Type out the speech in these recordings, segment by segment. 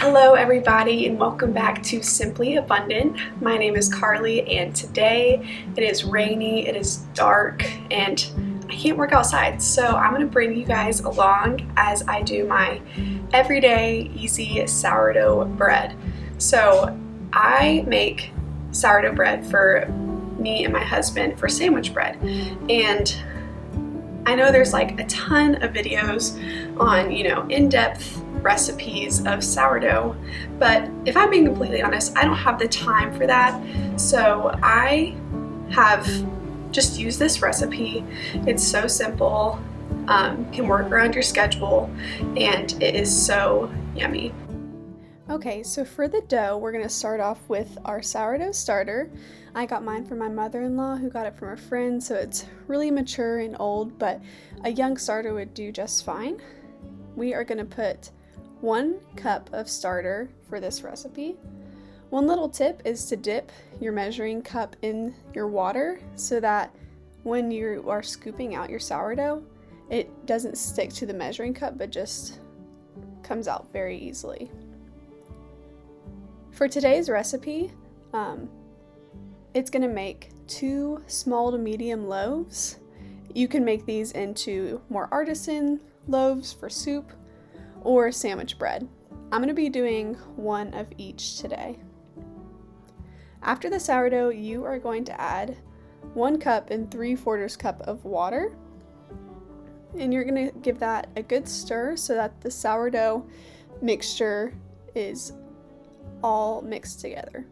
Hello everybody and welcome back to Simply Abundant. My name is Carly and today it is rainy, it is dark, and I can't work outside, so I'm going to bring you guys along as I do my everyday easy sourdough bread. So I make sourdough bread for me and my husband for sandwich bread, and I know there's like a ton of videos on, in-depth recipes of sourdough, but if I'm being completely honest, I don't have the time for that. So I have just used this recipe. It's so simple, can work around your schedule, and it is so yummy. Okay, so for the dough, we're going to start off with our sourdough starter. I got mine from my mother-in-law, who got it from a friend, so it's really mature and old, but a young starter would do just fine. We are going to put 1 cup of starter for this recipe. One little tip is to dip your measuring cup in your water so that when you are scooping out your sourdough, it doesn't stick to the measuring cup, but just comes out very easily. For today's recipe, it's going to make 2 small to medium loaves. You can make these into more artisan loaves for soup or sandwich bread. I'm going to be doing 1 of each today. After the sourdough, you are going to add 1 cup and 3/4 cup of water, and you're going to give that a good stir so that the sourdough mixture is all mixed together.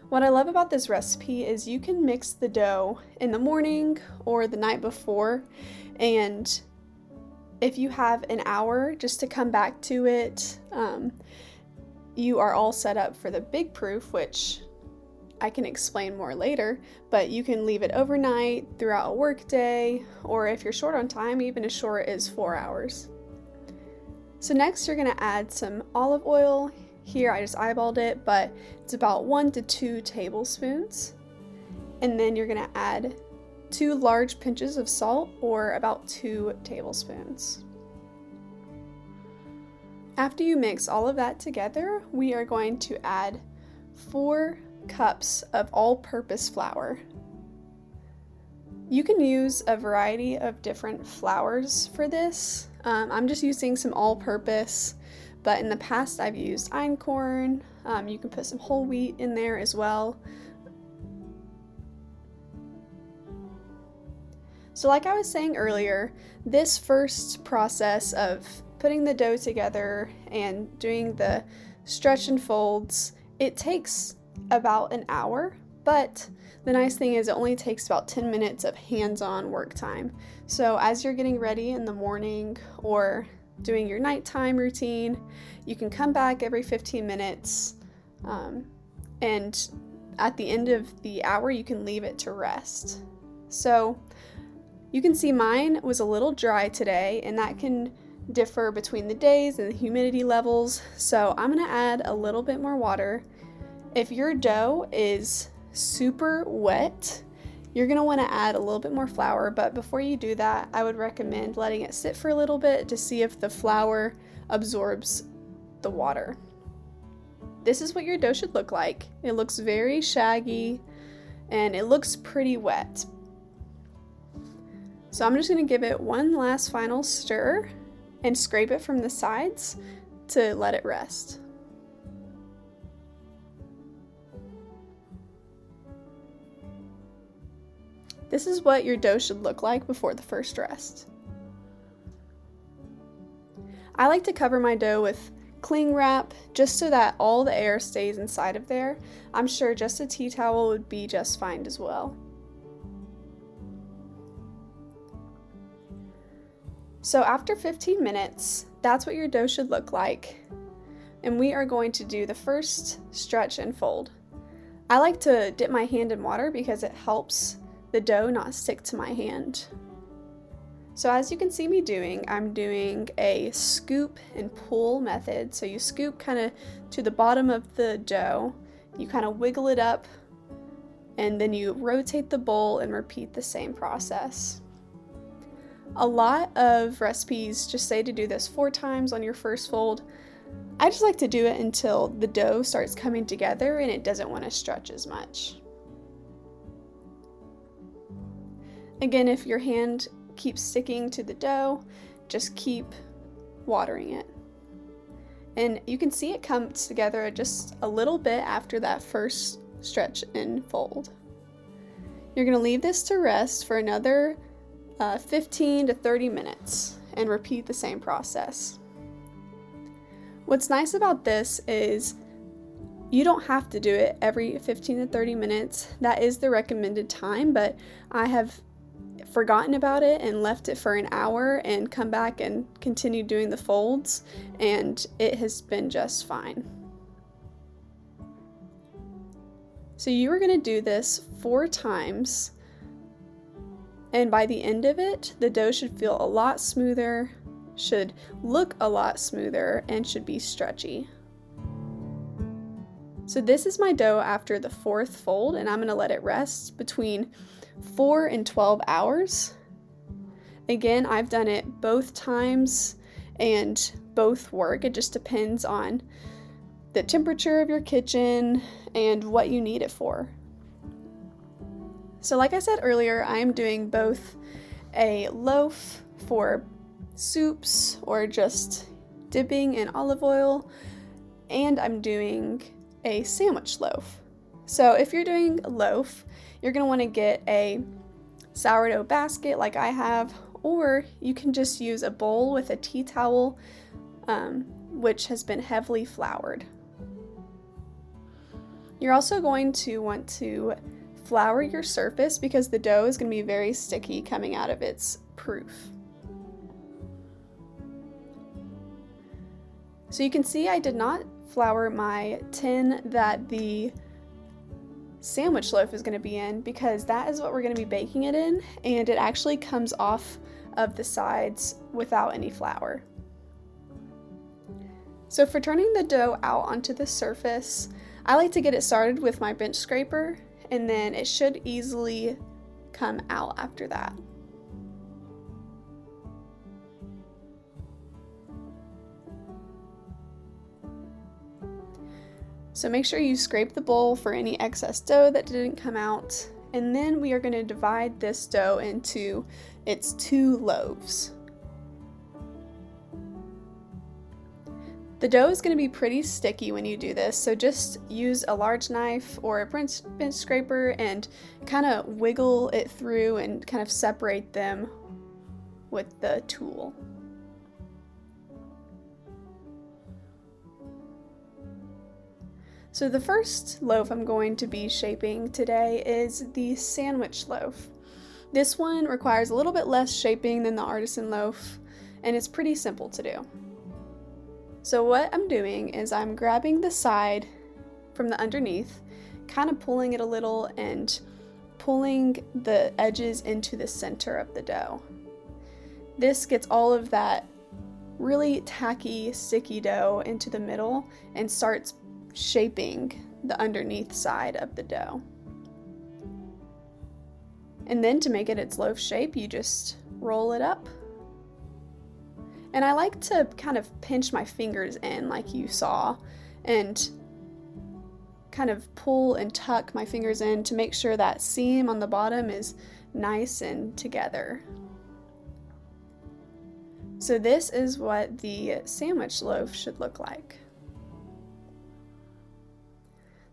What I love about this recipe is you can mix the dough in the morning or the night before, and if you have an hour just to come back to it, you are all set up for the big proof, which I can explain more later, but you can leave it overnight throughout a work day, or if you're short on time, even as short as 4 hours. So next you're going to add some olive oil. Here I just eyeballed it, but it's about 1 to 2 tablespoons. And then you're going to add 2 large pinches of salt, or about 2 tablespoons. After you mix all of that together, we are going to add 4 cups of all-purpose flour. You can use a variety of different flours for this. I'm just using some all-purpose, but in the past I've used einkorn. You can put some whole wheat in there as well. So like I was saying earlier, this first process of putting the dough together and doing the stretch and folds, it takes about an hour, but the nice thing is it only takes about 10 minutes of hands-on work time. So as you're getting ready in the morning or doing your nighttime routine, you can come back every 15 minutes, and at the end of the hour you can leave it to rest. So you can see mine was a little dry today, and that can differ between the days and the humidity levels, so I'm going to add a little bit more water. If your dough is super wet, you're going to want to add a little bit more flour, but before you do that, I would recommend letting it sit for a little bit to see if the flour absorbs the water. This is what your dough should look like. It looks very shaggy and it looks pretty wet. So I'm just going to give it one last final stir and scrape it from the sides to let it rest. This is what your dough should look like before the first rest. I like to cover my dough with cling wrap just so that all the air stays inside of there. I'm sure just a tea towel would be just fine as well. So after 15 minutes, that's what your dough should look like. And we are going to do the first stretch and fold. I like to dip my hand in water because it helps the dough not stick to my hand. So as you can see me doing, I'm doing a scoop and pull method. So you scoop kind of to the bottom of the dough, you kind of wiggle it up, and then you rotate the bowl and repeat the same process. A lot of recipes just say to do this 4 times on your first fold. I just like to do it until the dough starts coming together and it doesn't want to stretch as much. Again, if your hand keeps sticking to the dough, just keep watering it. And you can see it comes together just a little bit after that first stretch and fold. You're going to leave this to rest for another 15 to 30 minutes and repeat the same process. What's nice about this is you don't have to do it every 15 to 30 minutes. That is the recommended time, but I have forgotten about it and left it for an hour and come back and continue doing the folds, and it has been just fine. So you are going to do this 4 times, and by the end of it, the dough should feel a lot smoother, should look a lot smoother, and should be stretchy. So this is my dough after the 4th fold, and I'm going to let it rest between 4 and 12 hours. Again, I've done it both times and both work. It just depends on the temperature of your kitchen and what you need it for. So like I said earlier, I am doing both a loaf for soups or just dipping in olive oil, and I'm doing a sandwich loaf. So if you're doing a loaf, you're going to want to get a sourdough basket like I have, or you can just use a bowl with a tea towel, which has been heavily floured. You're also going to want to flour your surface because the dough is going to be very sticky coming out of its proof. So you can see I did not flour my tin that the sandwich loaf is going to be in because that is what we're going to be baking it in, and it actually comes off of the sides without any flour. So for turning the dough out onto the surface, I like to get it started with my bench scraper, and then it should easily come out after that. So make sure you scrape the bowl for any excess dough that didn't come out, and then we are going to divide this dough into its 2 loaves. The dough is going to be pretty sticky when you do this, so just use a large knife or a bench scraper and kind of wiggle it through and kind of separate them with the tool. So the first loaf I'm going to be shaping today is the sandwich loaf. This one requires a little bit less shaping than the artisan loaf, and it's pretty simple to do. So what I'm doing is I'm grabbing the side from the underneath, kind of pulling it a little and pulling the edges into the center of the dough. This gets all of that really tacky, sticky dough into the middle and starts shaping the underneath side of the dough. And then to make it its loaf shape, you just roll it up. And I like to kind of pinch my fingers in like you saw and kind of pull and tuck my fingers in to make sure that seam on the bottom is nice and together. So this is what the sandwich loaf should look like.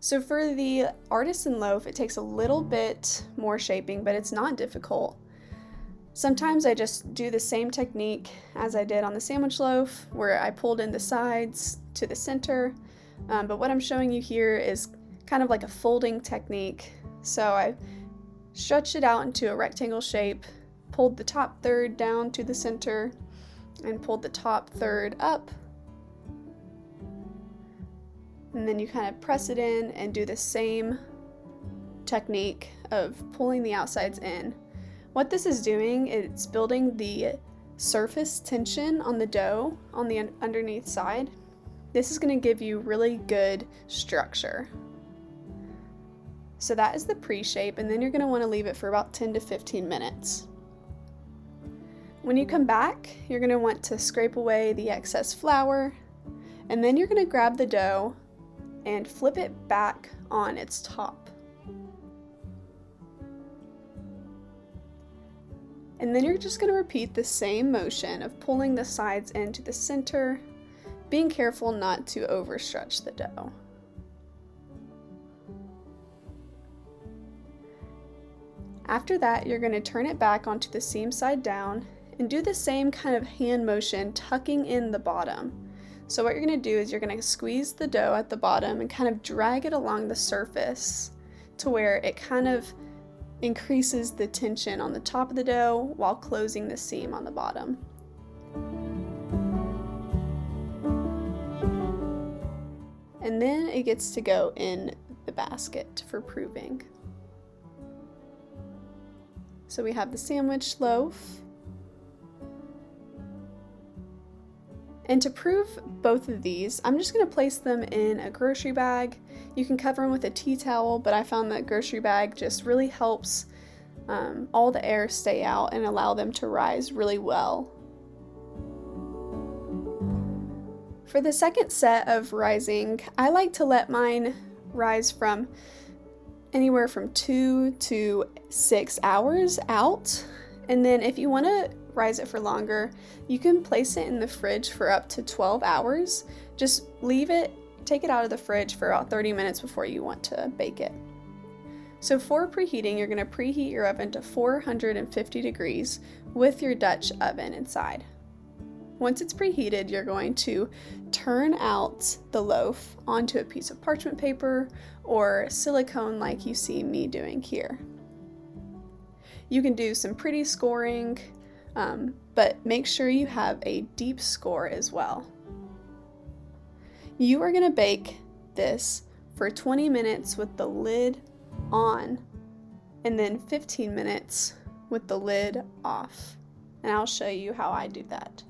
So for the artisan loaf, it takes a little bit more shaping, but it's not difficult. Sometimes I just do the same technique as I did on the sandwich loaf, where I pulled in the sides to the center, but what I'm showing you here is kind of like a folding technique. So I stretched it out into a rectangle shape, pulled the top third down to the center, and pulled the top third up. And then you kind of press it in and do the same technique of pulling the outsides in. What this is doing, it's building the surface tension on the dough on the underneath side. This is going to give you really good structure. So that is the pre-shape, and then you're going to want to leave it for about 10 to 15 minutes. When you come back, you're going to want to scrape away the excess flour, and then you're going to grab the dough and flip it back on its top. And then you're just going to repeat the same motion of pulling the sides into the center, being careful not to overstretch the dough. After that, you're going to turn it back onto the seam side down and do the same kind of hand motion, tucking in the bottom. So what you're going to do is you're going to squeeze the dough at the bottom and kind of drag it along the surface to where it kind of increases the tension on the top of the dough while closing the seam on the bottom. And then it gets to go in the basket for proving. So we have the sandwich loaf. And to prove both of these, I'm just going to place them in a grocery bag. You can cover them with a tea towel, but I found that grocery bag just really helps all the air stay out and allow them to rise really well. For the second set of rising, I like to let mine rise from anywhere from 2 to 6 hours out. And then if you want to rise it for longer, you can place it in the fridge for up to 12 hours. Just leave it, take it out of the fridge for about 30 minutes before you want to bake it. So for preheating, you're going to preheat your oven to 450 degrees with your Dutch oven inside. Once it's preheated, you're going to turn out the loaf onto a piece of parchment paper or silicone like you see me doing here. You can do some pretty scoring, but make sure you have a deep score as well. You are going to bake this for 20 minutes with the lid on, and then 15 minutes with the lid off. And I'll show you how I do that.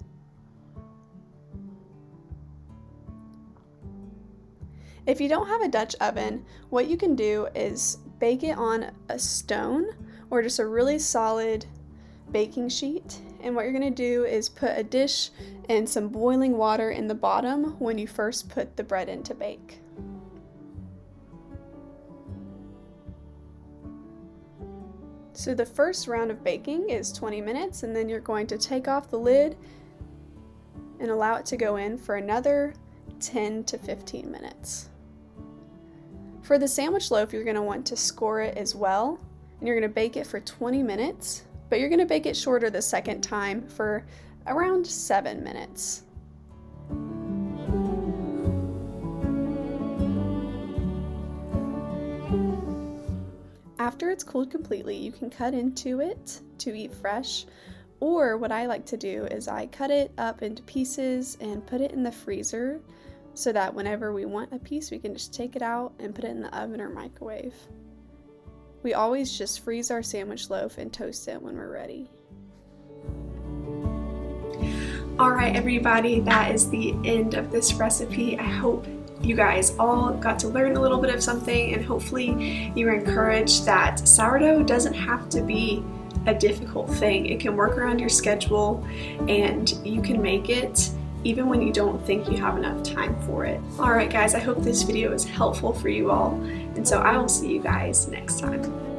If you don't have a Dutch oven, what you can do is bake it on a stone or just a really solid baking sheet. And what you're going to do is put a dish and some boiling water in the bottom when you first put the bread in to bake. So the first round of baking is 20 minutes, and then you're going to take off the lid and allow it to go in for another 10 to 15 minutes. For the sandwich loaf, you're going to want to score it as well, and you're going to bake it for 20 minutes, but you're going to bake it shorter the second time for around 7 minutes. After it's cooled completely, you can cut into it to eat fresh, or what I like to do is I cut it up into pieces and put it in the freezer so that whenever we want a piece, we can just take it out and put it in the oven or microwave. We always just freeze our sandwich loaf and toast it when we're ready. Alright everybody, that is the end of this recipe. I hope you guys all got to learn a little bit of something, and hopefully you were encouraged that sourdough doesn't have to be a difficult thing. It can work around your schedule, and you can make it even when you don't think you have enough time for it. Alright guys, I hope this video is helpful for you all, and so I will see you guys next time.